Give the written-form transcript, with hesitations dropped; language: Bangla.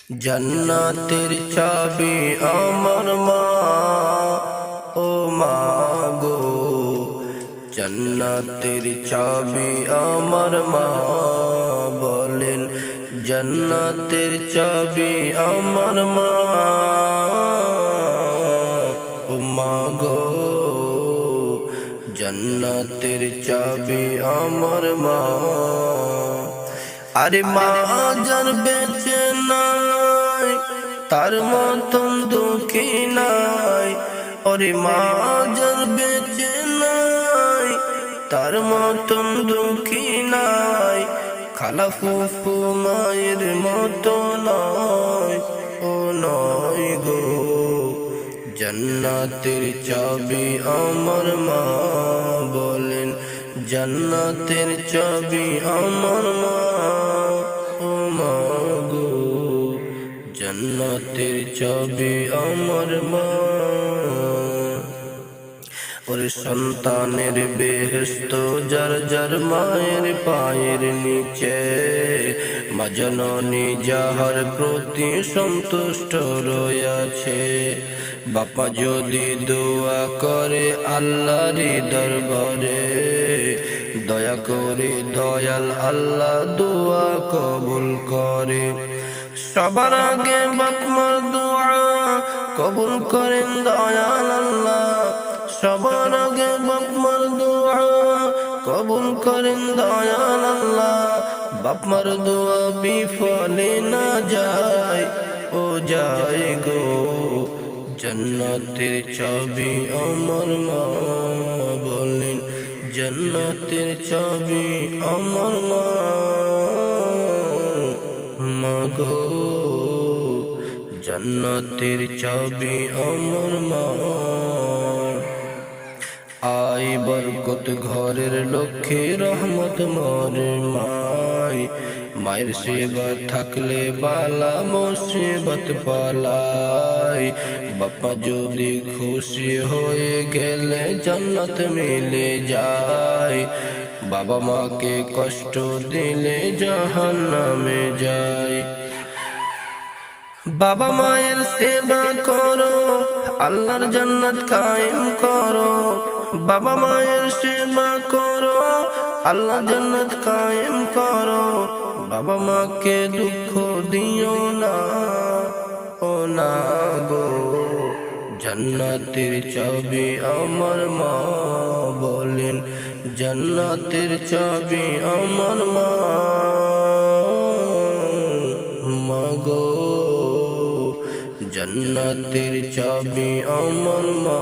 জান্নাতের চাবি আমার মা, ও মা গো। জান্নাতের চাবি আমার মা, বলেন জান্নাতের চাবি আমার মা, ও মা গো। জান্নাতের চাবি আমার মা। আরে মা যার বেঁচে নাই, তার মতন দুঃখী নাই। ওরে মা যার বেঁচে নাই, তার মতন দুঃখী নাই। খালা ফুফু মায়ের মতো নয়, ও নয় গো। জান্নাতের চাবি আমার মা, বলেন জান্নাতের চাবি আমার মা, ও মা গো। জান্নাতের চাবি আমার মা। ওরে সন্তানের বেহেশত যার যার মায়ের পায়ের নিচে, মা জননী যাহার প্রতি সন্তুষ্ট রয়েছে। বাপা যদি দোয়া করে আল্লাহর দরবারে, দয়া করে দয়াল আল্লাহ দোয়া কবুল করে। সবার আগে বাপ মার দোয়া কবুল করেন দয়াল আল্লাহ। সবার আগে বাপ মার দোয়া কবুল করেন দয়াল আল্লাহ। বাপ মার দোয়া বিফলে না যায়, ও যায় গো। জান্নাতের চাবি আমার মা, বলেন জান্নাতের চাবি আমার মা, মা গো। জান্নাতের চাবি আমার মা। আই বরকত ঘরের লক্ষ্মী রহমত মোর মাই। মায়ের সেবা থাকলে বালা মুসিবত পালাই। বাপা যদি খুশি হয়ে গেলে জান্নাত মিলে যায়। বাবা মাকে কষ্ট দিলে জাহান্নামে যায়। বাবা মায়ের সেবা করো, আল্লাহর জান্নাত কায়েম করো। বাবা মায়ের সেবা করো, আল্লাহর জান্নাত কায়েম করো। বাবা মাকে দুঃখ দিও না, ও না গো। জান্নাতের চাবি আমার মা, বলেন জান্নাতের চাবি আমার মা, মা গো। জান্নাতের চাবি আমার মা।